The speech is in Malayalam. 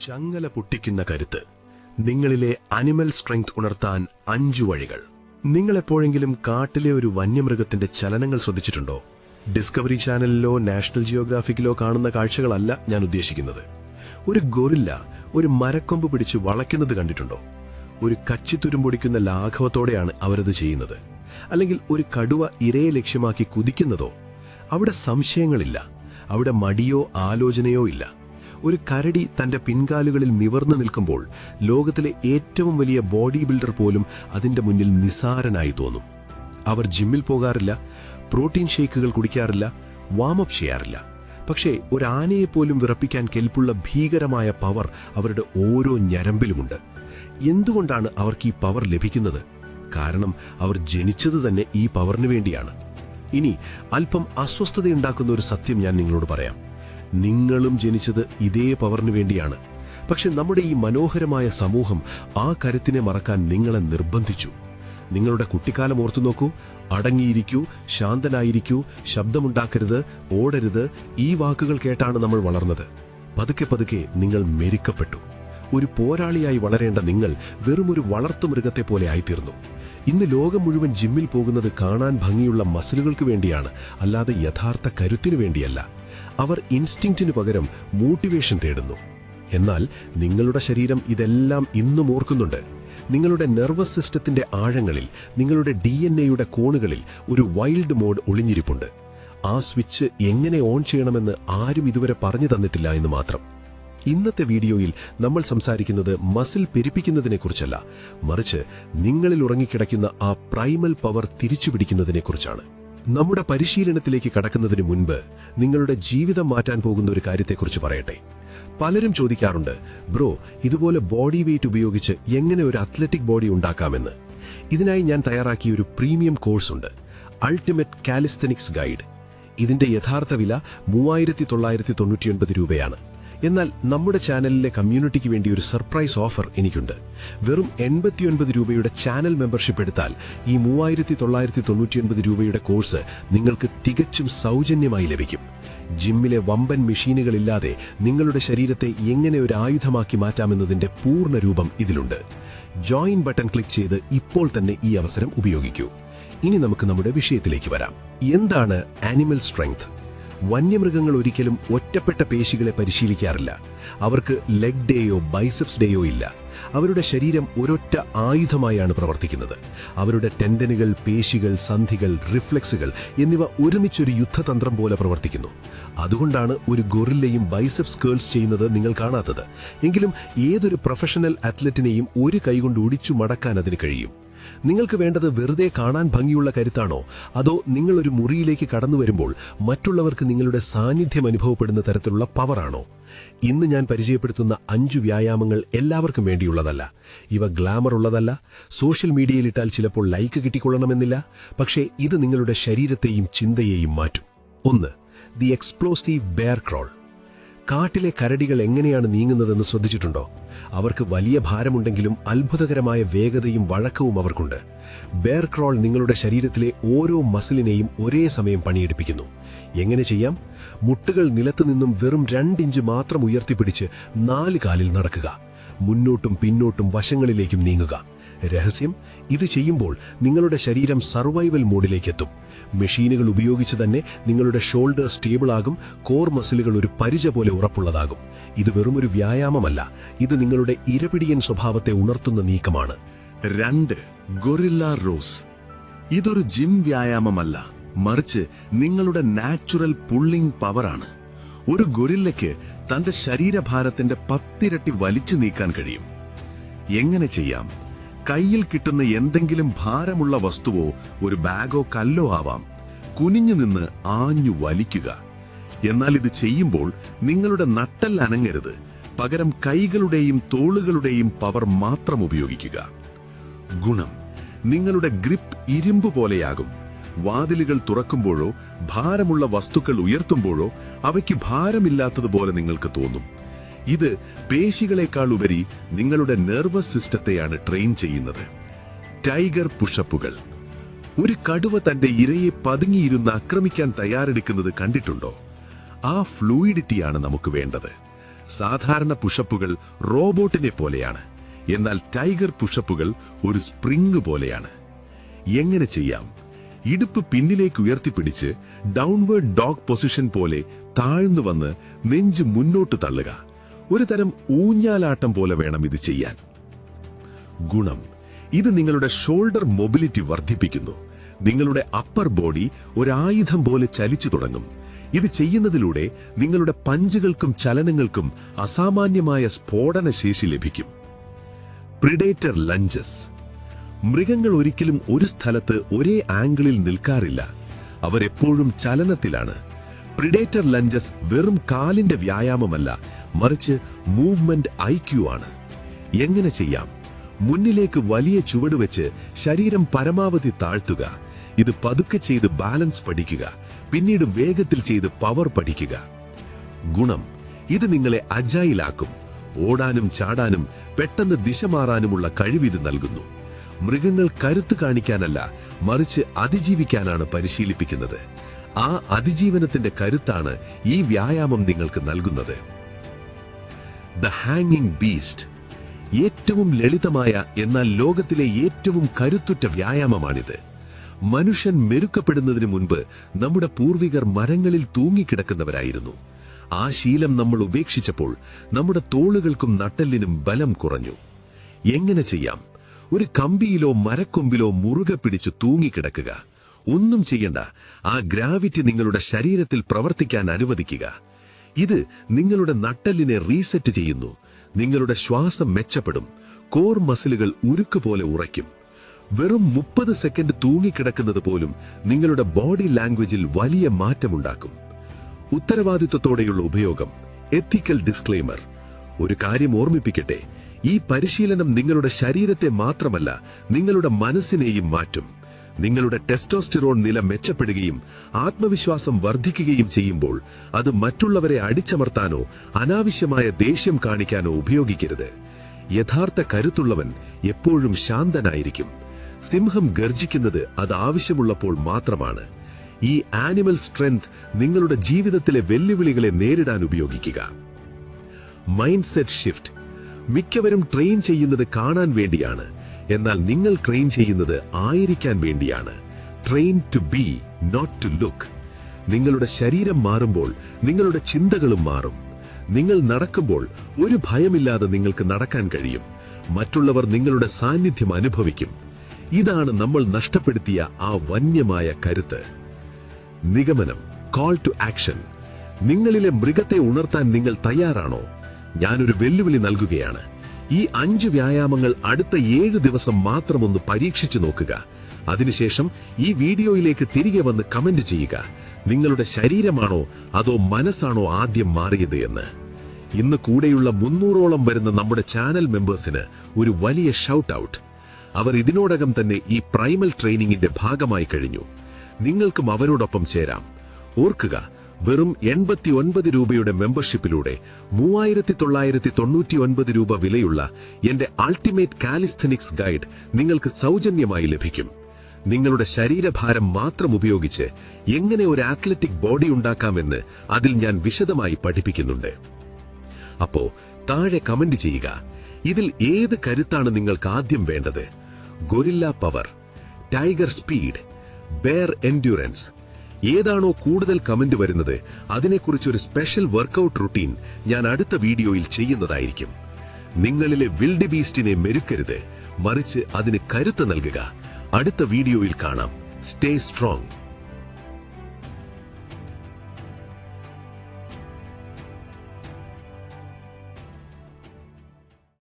ചങ്ങല പൊട്ടിക്കുന്ന കരുത്ത്. നിങ്ങളിലെ അനിമൽ സ്ട്രെങ്ത് ഉണർത്താൻ 5 വഴികൾ. നിങ്ങൾ എപ്പോഴെങ്കിലും കാട്ടിലെ ഒരു വന്യമൃഗത്തിന്റെ ചലനങ്ങൾ ശ്രദ്ധിച്ചിട്ടുണ്ടോ? ഡിസ്കവറി ചാനലിലോ നാഷണൽ ജിയോഗ്രാഫിക്കിലോ കാണുന്ന കാഴ്ചകളല്ല ഞാൻ ഉദ്ദേശിക്കുന്നത്. ഒരു ഗൊറില്ല ഒരു മരക്കൊമ്പ് പിടിച്ച് വളയ്ക്കുന്നത് കണ്ടിട്ടുണ്ടോ? ഒരു കച്ചിത്തുരുമ്പൊടിക്കുന്ന ലാഘവത്തോടെയാണ് അവരത് ചെയ്യുന്നത്. അല്ലെങ്കിൽ ഒരു കടുവ ഇരയെ ലക്ഷ്യമാക്കി കുതിക്കുന്നതോ? അവിടെ സംശയങ്ങളില്ല, അവിടെ മടിയോ ആലോചനയോ ഇല്ല. ഒരു കരടി തന്റെ പിൻകാലുകളിൽ നിവർന്നു നിൽക്കുമ്പോൾ ലോകത്തിലെ ഏറ്റവും വലിയ ബോഡി ബിൽഡർ പോലും അതിന്റെ മുന്നിൽ നിസാരനായി തോന്നും. അവർ ജിമ്മിൽ പോകാറില്ല, പ്രോട്ടീൻ ഷേക്കുകൾ കുടിക്കാറില്ല, വാമപ്പ് ചെയ്യാറില്ല. പക്ഷേ ഒരു ആനയെപ്പോലും വിറപ്പിക്കാൻ കെൽപ്പുള്ള ഭീകരമായ പവർ അവരുടെ ഓരോ ഞരമ്പിലുമുണ്ട്. എന്തുകൊണ്ടാണ് അവർക്ക് ഈ പവർ ലഭിക്കുന്നത്? കാരണം അവർ ജനിച്ചത് തന്നെ ഈ പവറിന് വേണ്ടിയാണ്. ഇനി അല്പം അസ്വസ്ഥതയുണ്ടാക്കുന്ന ഒരു സത്യം ഞാൻ നിങ്ങളോട് പറയാം. നിങ്ങളും ജനിച്ചത് ഇതേ പവറിന് വേണ്ടിയാണ്. പക്ഷെ നമ്മുടെ ഈ മനോഹരമായ സമൂഹം ആ കരുത്തിനെ മറക്കാൻ നിങ്ങളെ നിർബന്ധിച്ചു. നിങ്ങളുടെ കുട്ടിക്കാലം ഓർത്തു നോക്കൂ. അടങ്ങിയിരിക്കൂ, ശാന്തനായിരിക്കൂ, ശബ്ദമുണ്ടാക്കരുത്, ഓടരുത്, ഈ വാക്കുകൾ കേട്ടാണ് നമ്മൾ വളർന്നത്. പതുക്കെ പതുക്കെ നിങ്ങൾ മെരുക്കപ്പെട്ടു. ഒരു പോരാളിയായി വളരേണ്ട നിങ്ങൾ വെറുമൊരു വളർത്തുമൃഗത്തെ പോലെ ആയിത്തീർന്നു. ഇന്ന് ലോകം മുഴുവൻ ജിമ്മിൽ പോകുന്നത് കാണാൻ ഭംഗിയുള്ള മസിലുകൾക്ക് വേണ്ടിയാണ്, അല്ലാതെ യഥാർത്ഥ കരുത്തിനു വേണ്ടിയല്ല. അവർ ഇൻസ്റ്റിങ്ക്റ്റിനു പകരം മോട്ടിവേഷൻ തേടുന്നു. എന്നാൽ നിങ്ങളുടെ ശരീരം ഇതെല്ലാം ഇന്നും ഓർക്കുന്നുണ്ട്. നിങ്ങളുടെ നെർവസ് സിസ്റ്റത്തിന്റെ ആഴങ്ങളിൽ, നിങ്ങളുടെ DNA-യുടെ കോണുകളിൽ ഒരു വൈൽഡ് മോഡ് ഒളിഞ്ഞിരിപ്പുണ്ട്. ആ സ്വിച്ച് എങ്ങനെ ഓൺ ചെയ്യണമെന്ന് ആരും ഇതുവരെ പറഞ്ഞു തന്നിട്ടില്ല എന്ന് മാത്രം. ഇന്നത്തെ വീഡിയോയിൽ നമ്മൾ സംസാരിക്കുന്നത് മസിൽ പെരുപ്പിക്കുന്നതിനെക്കുറിച്ചല്ല, മറിച്ച് നിങ്ങളിൽ ഉറങ്ങിക്കിടക്കുന്ന ആ പ്രൈമൽ പവർ തിരിച്ചുപിടിക്കുന്നതിനെക്കുറിച്ചാണ്. നമ്മുടെ പരിശീലനത്തിലേക്ക് കടക്കുന്നതിന് മുൻപ് നിങ്ങളുടെ ജീവിതം മാറ്റാൻ പോകുന്ന ഒരു കാര്യത്തെക്കുറിച്ച് പറയട്ടെ. പലരും ചോദിക്കാറുണ്ട്, ബ്രോ, ഇതുപോലെ ബോഡി വെയ്റ്റ് ഉപയോഗിച്ച് എങ്ങനെ ഒരു അത്ലറ്റിക് ബോഡി ഉണ്ടാക്കാമെന്ന്. ഇതിനായി ഞാൻ തയ്യാറാക്കിയ ഒരു പ്രീമിയം കോഴ്സ് ഉണ്ട്, അൾട്ടിമേറ്റ് കാലിസ്തനിക്സ് ഗൈഡ്. ഇതിന്റെ യഥാർത്ഥ വില 3999 രൂപയാണ്. എന്നാൽ നമ്മുടെ ചാനലിലെ കമ്മ്യൂണിറ്റിക്ക് വേണ്ടി ഒരു സർപ്രൈസ് ഓഫർ എനിക്കുണ്ട്. വെറും 89 രൂപയുടെ ചാനൽ മെമ്പർഷിപ്പ് എടുത്താൽ ഈ 3999 രൂപയുടെ കോഴ്സ് നിങ്ങൾക്ക് തികച്ചും സൗജന്യമായി ലഭിക്കും. ജിമ്മിലെ വമ്പൻ മെഷീനുകളില്ലാതെ നിങ്ങളുടെ ശരീരത്തെ എങ്ങനെ ഒരു ആയുധമാക്കി മാറ്റാമെന്നതിന്റെ പൂർണ്ണ രൂപം ഇതിലുണ്ട്. ജോയിൻ ബട്ടൺ ക്ലിക്ക് ചെയ്ത് ഇപ്പോൾ തന്നെ ഈ അവസരം ഉപയോഗിക്കൂ. ഇനി നമുക്ക് നമ്മുടെ വിഷയത്തിലേക്ക് വരാം. എന്താണ് ആനിമൽ സ്ട്രെങ്ത്? വന്യമൃഗങ്ങൾ ഒരിക്കലും ഒറ്റപ്പെട്ട പേശികളെ പരിശീലിക്കാറില്ല. അവർക്ക് ലെഗ് ഡേയോ ബൈസെപ്സ് ഡേയോ ഇല്ല. അവരുടെ ശരീരം ഒരൊറ്റ ആയുധമായാണ് പ്രവർത്തിക്കുന്നത്. അവരുടെ ടെൻഡനുകൾ, പേശികൾ, സന്ധികൾ, റിഫ്ലെക്സുകൾ എന്നിവ ഒരുമിച്ചൊരു യുദ്ധതന്ത്രം പോലെ പ്രവർത്തിക്കുന്നു. അതുകൊണ്ടാണ് ഒരു ഗൊറില്ലയും ബൈസെപ്സ് കേൾസ് ചെയ്യുന്നത് നിങ്ങൾ കാണാത്തത്. എങ്കിലും ഏതൊരു പ്രൊഫഷണൽ അത്ലറ്റിനെയും ഒരു കൈകൊണ്ട് ഒടിച്ചു മടക്കാൻ അതിന് കഴിയും. നിങ്ങൾക്ക് വേണ്ടത് വെറുതെ കാണാൻ ഭംഗിയുള്ള കരുത്താണോ? അതോ നിങ്ങൾ ഒരു മുറിയിലേക്ക് കടന്നു വരുമ്പോൾ മറ്റുള്ളവർക്ക് നിങ്ങളുടെ സാന്നിധ്യം അനുഭവപ്പെടുന്ന തരത്തിലുള്ള പവറാണോ? ഇന്ന് ഞാൻ പരിചയപ്പെടുത്തുന്ന 5 വ്യായാമങ്ങൾ എല്ലാവർക്കും വേണ്ടിയുള്ളതല്ല. ഇവ ഗ്ലാമർ ഉള്ളതല്ല. സോഷ്യൽ മീഡിയയിലിട്ടാൽ ചിലപ്പോൾ ലൈക്ക് കിട്ടിക്കൊള്ളണമെന്നില്ല. പക്ഷേ ഇത് നിങ്ങളുടെ ശരീരത്തെയും ചിന്തയെയും മാറ്റും. 1. The explosive bear crawl. കാട്ടിലെ കരടികൾ എങ്ങനെയാണ് നീങ്ങുന്നതെന്ന് ശ്രദ്ധിച്ചിട്ടുണ്ടോ? അവർക്ക് വലിയ ഭാരമുണ്ടെങ്കിലും അത്ഭുതകരമായ വേഗതയും വഴക്കവും അവർക്കുണ്ട്. ബെയർ ക്രോൾ നിങ്ങളുടെ ശരീരത്തിലെ ഓരോ മസിലിനെയും ഒരേ സമയം പണിയെടുപ്പിക്കുന്നു. എങ്ങനെ ചെയ്യാം? മുട്ടുകൾ നിലത്തുനിന്നും വെറും 2 ഇഞ്ച് മാത്രം ഉയർത്തിപ്പിടിച്ച് 4 കാലിൽ നടക്കുക. മുന്നോട്ടും പിന്നോട്ടും വശങ്ങളിലേക്കും നീങ്ങുക. രഹസ്യം, ഇത് ചെയ്യുമ്പോൾ നിങ്ങളുടെ ശരീരം സർവൈവൽ മോഡിലേക്ക് എത്തും. മെഷീനുകൾ ഉപയോഗിച്ച് തന്നെ നിങ്ങളുടെ ഷോൾഡർ സ്റ്റേബിൾ ആകും, കോർ മസിലുകൾ ഒരു പരിച പോലെ ഉറപ്പുള്ളതാകും. ഇത് വെറുമൊരു വ്യായാമമല്ല, ഇത് നിങ്ങളുടെ ഇരപിടിയൻ സ്വഭാവത്തെ ഉണർത്തുന്ന നീക്കമാണ്. 2. Guerrilla rose. ഇതൊരു ജിം വ്യായാമമല്ല, മറിച്ച് നിങ്ങളുടെ നാച്ചുറൽ പുള്ളിംഗ് പവറാണ്. ഒരു ഗൊറില്ലയ്ക്ക് തന്റെ ശരീരഭാരത്തിന്റെ 10 ഇരട്ടി വലിച്ചു നീക്കാൻ കഴിയും. എങ്ങനെ ചെയ്യാം? കയ്യിൽ കിട്ടുന്ന എന്തെങ്കിലും ഭാരമുള്ള വസ്തുവോ ഒരു ബാഗോ കല്ലോ ആവാം. കുനിഞ്ഞു നിന്ന് ആഞ്ഞു വലിക്കുക. എന്നാൽ ഇത് ചെയ്യുമ്പോൾ നിങ്ങളുടെ നട്ടെല്ല് അനങ്ങരുത്. പകരം കൈകളുടെയും തോളുകളുടെയും പവർ മാത്രം ഉപയോഗിക്കുക. ഗുണം, നിങ്ങളുടെ ഗ്രിപ്പ് ഇരുമ്പ് പോലെയാകും. വാതിലുകൾ തുറക്കുമ്പോഴോ ഭാരമുള്ള വസ്തുക്കൾ ഉയർത്തുമ്പോഴോ അവയ്ക്ക് ഭാരമില്ലാത്തതുപോലെ നിങ്ങൾക്ക് തോന്നും. ഇത് പേശികളെക്കാൾ ഉപരി നിങ്ങളുടെ നെർവസ് സിസ്റ്റത്തെയാണ് ട്രെയിൻ ചെയ്യുന്നത്. ടൈഗർ പുഷപ്പുകൾ. ഒരു കടുവ തന്റെ ഇരയെ പതുങ്ങിയിരുന്ന് ആക്രമിക്കാൻ തയ്യാറെടുക്കുന്നത് കണ്ടിട്ടുണ്ടോ? ആ ഫ്ലൂയിഡിറ്റിയാണ് നമുക്ക് വേണ്ടത്. സാധാരണ പുഷപ്പുകൾ റോബോട്ടിനെ പോലെയാണ്, എന്നാൽ ടൈഗർ പുഷപ്പുകൾ ഒരു സ്പ്രിംഗ് പോലെയാണ്. എങ്ങനെ ചെയ്യാം? ഇടുപ്പ് പിന്നിലേക്ക് ഉയർത്തിപ്പിടിച്ച് ഡൗൺവേർഡ് ഡോഗ് പൊസിഷൻ പോലെ താഴ്ന്നു വന്ന് നെഞ്ച് മുന്നോട്ട് തള്ളുക. ഒരു തരം ഊഞ്ഞാലാട്ടം പോലെ വേണം ഇത് ചെയ്യാൻ. ഗുണം: ഇത് നിങ്ങളുടെ ഷോൾഡർ മൊബിലിറ്റി വർദ്ധിപ്പിക്കുന്നു. നിങ്ങളുടെ അപ്പർ ബോഡി ഒരായുധം പോലെ ചലിച്ചു തുടങ്ങും. ഇത് ചെയ്യുന്നതിലൂടെ നിങ്ങളുടെ പഞ്ചുകൾക്കും ചലനങ്ങൾക്കും അസാമാന്യമായ സ്ഫോടന ശേഷി ലഭിക്കും. Predator lunges. മൃഗങ്ങൾ ഒരിക്കലും ഒരു സ്ഥലത്ത് ഒരേ ആംഗിളിൽ നിൽക്കാറില്ല. അവരെപ്പോഴും ചലനത്തിലാണ്. പ്രിഡേറ്റർ ലഞ്ചസ് വെറും കാലിന്റെ വ്യായാമമല്ല, മറിച്ച് മൂവ്മെന്റ് ഐക്യു ആണ്. എങ്ങനെ ചെയ്യാം? മുന്നിലേക്ക് വലിയ ചുവടുവെച്ച് ശരീരം പരമാവധി താഴ്ത്തുക. ഇത് പതുക്കെ ചെയ്ത് ബാലൻസ് പഠിക്കുക. പിന്നീട് വേഗത്തിൽ ചെയ്ത് പവർ പഠിക്കുക. ഗുണം: ഇത് നിങ്ങളെ അജൈലാക്കും. ഓടാനും ചാടാനും പെട്ടെന്ന് ദിശ മാറാനുമുള്ള കഴിവിത് നൽകുന്നു. മൃഗങ്ങൾ കരുത്ത് കാണിക്കാനല്ല, മറിച്ച് അതിജീവിക്കാനാണ് പരിശീലിപ്പിക്കുന്നത്. ആ അതിജീവനത്തിന്റെ കരുത്താണ് ഈ വ്യായാമം നിങ്ങൾക്ക് നൽകുന്നത്. ദ ഹാങ്ങിങ് ബീസ്റ്റ്. ഏറ്റവും ലളിതമായ എന്നാൽ ലോകത്തിലെ ഏറ്റവും കരുത്തുറ്റ വ്യായാമമാണിത്. മനുഷ്യൻ മെരുക്കപ്പെടുന്നതിന് മുൻപ് നമ്മുടെ പൂർവികർ മരങ്ങളിൽ തൂങ്ങിക്കിടക്കുന്നവരായിരുന്നു. ആ ശീലം നമ്മൾ ഉപേക്ഷിച്ചപ്പോൾ നമ്മുടെ തോളുകൾക്കും നട്ടെല്ലിനും ബലം കുറഞ്ഞു. എങ്ങനെ ചെയ്യാം? ഒരു കമ്പിയിലോ മരക്കൊമ്പിലോ മുറുകെ പിടിച്ചു തൂങ്ങിക്കിടക്കുക. ഒന്നും ചെയ്യണ്ട. ആ ഗ്രാവിറ്റി നിങ്ങളുടെ ശരീരത്തിൽ പ്രവർത്തിക്കാൻ അനുവദിക്കുക. ഇത് നിങ്ങളുടെ നട്ടെല്ലിനെ റീസെറ്റ് ചെയ്യുന്നു. നിങ്ങളുടെ ശ്വാസം മെച്ചപ്പെടും. കോർ മസിലുകൾ ഉരുക്കുപോലെ ഉറയ്ക്കും. വെറും 30 സെക്കൻഡ് തൂങ്ങിക്കിടക്കുന്നത് പോലും നിങ്ങളുടെ ബോഡി ലാംഗ്വേജിൽ വലിയ മാറ്റമുണ്ടാക്കും. ഉത്തരവാദിത്വത്തോടെയുള്ള ഉപയോഗം. എത്തിക്കൽ ഡിസ്ക്ലെയിമർ. ഒരു കാര്യം ഓർമ്മിപ്പിക്കട്ടെ, ഈ പരിശീലനം നിങ്ങളുടെ ശരീരത്തെ മാത്രമല്ല, നിങ്ങളുടെ മനസ്സിനെയും മാറ്റും. നിങ്ങളുടെ ടെസ്റ്റോസ്റ്റിറോൺ നില മെച്ചപ്പെടുകയും ആത്മവിശ്വാസം വർദ്ധിക്കുകയും ചെയ്യുമ്പോൾ അത് മറ്റുള്ളവരെ അടിച്ചമർത്താനോ അനാവശ്യമായ ദേഷ്യം കാണിക്കാനോ ഉപയോഗിക്കരുത്. യഥാർത്ഥ കരുത്തുള്ളവൻ എപ്പോഴും ശാന്തനായിരിക്കും. സിംഹം ഗർജിക്കുന്നത് അത് ആവശ്യമുള്ളപ്പോൾ മാത്രമാണ്. ഈ ആനിമൽ സ്ട്രെങ്ത് നിങ്ങളുടെ ജീവിതത്തിലെ വെല്ലുവിളികളെ നേരിടാൻ ഉപയോഗിക്കുക. Mindset shift. മിക്കവരും ട്രെയിൻ ചെയ്യുന്നത് കാണാൻ വേണ്ടിയാണ്, എന്നാൽ നിങ്ങൾ ട്രെയിൻ ചെയ്യുന്നത് ആയിരിക്കാൻ വേണ്ടിയാണ്. Train to be, not to look. നിങ്ങളുടെ ശരീരം മാറുമ്പോൾ നിങ്ങളുടെ ചിന്തകളും മാറും. നിങ്ങൾ നടക്കുമ്പോൾ ഒരു ഭയമില്ലാതെ നിങ്ങൾക്ക് നടക്കാൻ കഴിയും. മറ്റുള്ളവർ നിങ്ങളുടെ സാന്നിധ്യം അനുഭവിക്കും. ഇതാണ് നമ്മൾ നഷ്ടപ്പെടുത്തിയ ആ വന്യമായ കരുത്ത്. നിഗമനം. Call to action. നിങ്ങളിലെ മൃഗത്തെ ഉണർത്താൻ നിങ്ങൾ തയ്യാറാണോ? ഞാനൊരു വെല്ലുവിളി നൽകുകയാണ്. ഈ 5 വ്യായാമങ്ങൾ അടുത്ത 7 ദിവസം മാത്രം ഒന്ന് പരീക്ഷിച്ചു നോക്കുക. അതിനുശേഷം ഈ വീഡിയോയിലേക്ക് തിരികെ വന്ന് കമന്റ് ചെയ്യുക. നിങ്ങളുടെ ശരീരമാണോ അതോ മനസ്സാണോ ആദ്യം മാറിയത് എന്ന്. ഇന്ന് കൂടെയുള്ള 300ഓളം വരുന്ന നമ്മുടെ ചാനൽ മെമ്പേഴ്സിന് ഒരു വലിയ ഷൗട്ട് ഔട്ട്. അവർ ഇതിനോടകം തന്നെ ഈ പ്രൈമൽ ട്രെയിനിങ്ങിന്റെ ഭാഗമായി കഴിഞ്ഞു. നിങ്ങൾക്കും അവരോടൊപ്പം ചേരാം. ഓർക്കുക, വെറും 89 രൂപയുടെ മെമ്പർഷിപ്പിലൂടെ 3999 രൂപ വിലയുള്ള എന്റെ അൾട്ടിമേറ്റ് കാലിസ്ഥനിക്സ് ഗൈഡ് നിങ്ങൾക്ക് സൗജന്യമായി ലഭിക്കും. നിങ്ങളുടെ ശരീരഭാരം മാത്രം ഉപയോഗിച്ച് എങ്ങനെ ഒരു അത്ലറ്റിക് ബോഡി ഉണ്ടാക്കാമെന്ന് അതിൽ ഞാൻ വിശദമായി പഠിപ്പിക്കുന്നുണ്ട്. അപ്പോ താഴെ കമന്റ് ചെയ്യുക. ഇതിൽ ഏത് കരുത്താണ് നിങ്ങൾക്ക് ആദ്യം വേണ്ടത്? Gorilla power, tiger speed, bear endurance. ഏതാണോ കൂടുതൽ കമന്റ് വരുന്നത് അതിനെക്കുറിച്ചൊരു സ്പെഷ്യൽ വർക്കൗട്ട് റുട്ടീൻ ഞാൻ അടുത്ത വീഡിയോയിൽ ചെയ്യുന്നതായിരിക്കും. നിങ്ങളിലെ വിൽഡ് ബീസ്റ്റിനെ മെരുക്കരുത്, മറിച്ച് അതിന് കരുത്ത് നൽകുക. അടുത്ത വീഡിയോയിൽ കാണാം. Stay strong.